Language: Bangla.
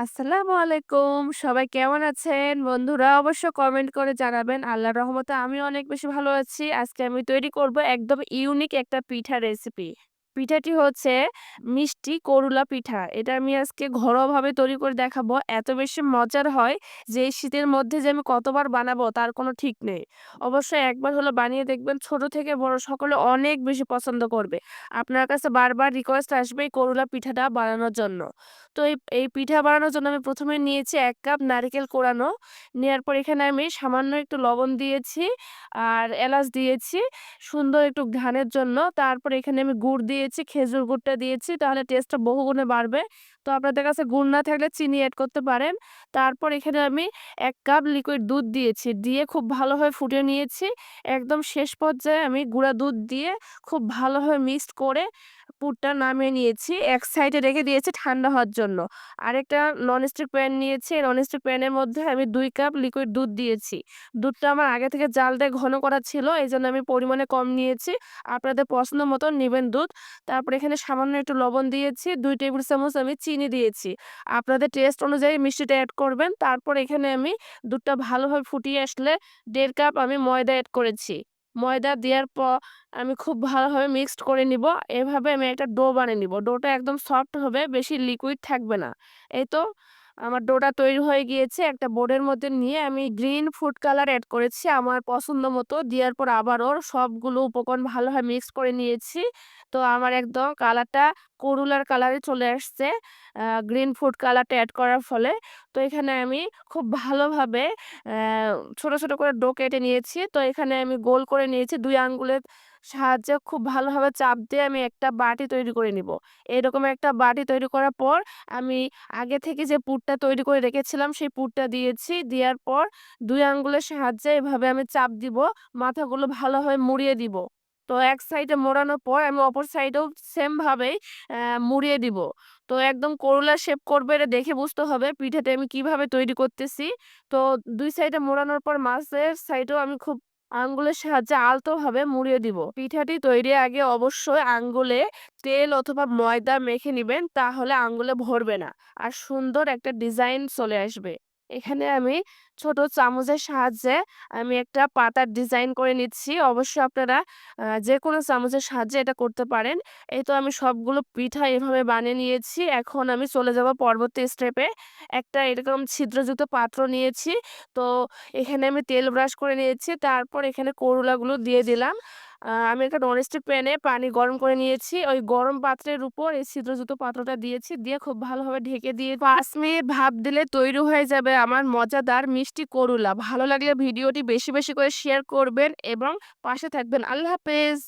আসসালামু আলাইকুম। সবাই কেমন আছেন? বন্ধুরা অবশ্য কমেন্ট করে জানাবেন। আল্লাহর রহমতে আমি অনেক বেশি ভালো আছি। আজকে আমি তৈরি করব একদম ইউনিক একটা পিঠা রেসিপি। পিঠাটি হচ্ছে মিষ্টি করুলা পিঠা। এটা আমি আজকে ঘরোয়াভাবে তৈরি করে দেখাবো। এত বেশি মজার হয় যে এই শীতের মধ্যে যে আমি কতবার বানাবো তার কোনো ঠিক নেই। অবশ্যই একবার হলো বানিয়ে দেখবেন, ছোট থেকে বড় সকলে অনেক বেশি পছন্দ করবে। আপনার কাছে বারবার রিকোয়েস্ট আসবে এই করুলা পিঠাটা বানানোর জন্য। তো এই পিঠা বানানোর জন্য আমি ১ম এ নিয়েছি ১ কাপ নারিকেল কোড়ানো। নেয়ার পর এখানে আমি সামান্য একটু লবণ দিয়েছি আর এলাচ দিয়েছি সুন্দর একটু ঘ্রাণের জন্য। তারপর এখানে আমি গুড় দিয়েছি, খেজুর গুড়টা দিয়েছি, তাহলে টেস্টটা বহুগুণে বাড়বে। তো আপনাদের কাছে গুড় না থাকলে চিনি এড করতে পারেন। তারপর এখানে আমি ১ কাপ লিকুইড দুধ দিয়েছি। দিয়ে খুব ভালোভাবে ফুটিয়ে নিয়েছি। একদম শেষ পর্যায়ে আমি গুঁড়া দুধ দিয়ে খুব ভালোভাবে মিক্সড করে পুরটা নামিয়ে নিয়েছি। এক সাইডে রেখে দিয়েছি ঠান্ডা হওয়ার জন্য। আরেকটা ননস্টিক প্যান নিয়েছি। এই ননস্টিক প্যানের মধ্যে আমি ২ কাপ লিকুইড দুধ দিয়েছি। দুধটা আমার আগে থেকে জাল দিয়ে ঘন করা ছিল। এজন্য আমি পরিমাণে কম নিয়েছি। আপনাদের পছন্দ মতো নিবেন দুধ। তারপরে এখানে সামান্য একটু লবণ দিয়েছি। ২ টেবিল চামচ আমি চিনি দিয়েছি। আপনাদের টেস্ট অনুযায়ী মিষ্টিটা এড করবেন। তারপর এখানে আমি দুধটা ভালোভাবে ফুটিয়ে আসলে ১.৫ কাপ আমি ময়দা এড করেছি। ময়দা দেওয়ার পর আমি খুব ভালোভাবে মিক্সড করে নিব। এভাবে আমি একটা ডো বানিয়ে নিব। ডোটা একদম সফট হবে, বেশি লিকুইড থাকবে না। এই তো আমার ডোটা তৈরি হয়ে গিয়েছে। একটা বোর্ডের মধ্যে নিয়ে আমি গ্রিন ফুড কালার এড করেছি আমার পছন্দ মতো। দেওয়ার পর আবারও সবগুলো উপকরণ ভালোভাবে মিক্স করে নিয়েছি। তো আমার একদম কালারটা করুলার কালারে চলে আসছে। গ্রিন ফুড কালারটা এড করার ফলে। তো এখানে আমি খুব ভালোভাবে ছোট, ছোট করে ডো কেটে নিয়েছি। তো এখানে আমি গোল করে নিয়েছি ২ আঙ্গুলের সাহায্যে খুব ভালোভাবে চাপ দিয়ে আমি একটা বাটি তৈরি করে নিব। এরকম একটা বাটি তৈরি করার পর আমি আগে থেকে যে পুরটা তৈরি করে রেখেছিলাম সেই পুরটা দিয়েছি। দেওয়ার পর ২ আঙ্গুলের সাহায্যে এভাবে আমি চাপ দিব। মাথাগুলো ভালোভাবে মুড়িয়ে দিব। তো এক সাইডে মোড়ানোর পর আমি অপর সাইডেও সেম ভাবেই মুড়িয়ে দিব। তো একদম করুলা শেপ করবে, এটা দেখে বুঝতে হবে পিঠাটা আমি কিভাবে তৈরি করতেছি। তো ২ সাইডে মোড়ানোর পর মাঝের সাইডেও আমি খুব আঙ্গুলের সাহায্যে আলতোভাবে মুড়িয়ে দিব। পিঠাটি তৈরির আগে অবশ্যই আঙ্গুলে তেল অথবা ময়দা মেখে নিবেন, তাহলে আঙ্গুলে ভরবে না। আর সুন্দর একটা ডিজাইন চলে আসবে। এখানে আমি ছোট চামচের সাহায্যে আমি একটা পাতার ডিজাইন করে নিচ্ছি। অবশ্যই আপনারা যেকোনো চামচের সাহায্যে এটা করতে পারেন। এই তো আমি সবগুলো পিঠা এভাবে বানিয়ে নিয়েছি। এখন আমি চলে যাব পরবর্তী স্টেপে। একটা এরকম ছিদ্রযুক্ত পাত্র নিয়েছি। তো এখানে আমি তেল ব্রাশ করে নিয়েছি। তারপর এখানে করলাগুলো দিয়ে দিলাম। আমি একটা ননস্টিক প্যানে পানি গরম করে নিয়েছি। ওই গরম পাত্রের উপর এই ছিদ্রযুক্ত পাত্রটা দিয়েছি। দিয়ে খুব ভালোভাবে ঢেকে দিয়ে ৫ মিনিট ভাপ দিলে তৈরি হয়ে যাবে আমার মজাদার মিষ্টি করুলা। ভালো লাগলে ভিডিওটি বেশি, বেশি করে শেয়ার করবেন এবং পাশে থাকবেন। আল্লাহ হাফেজ।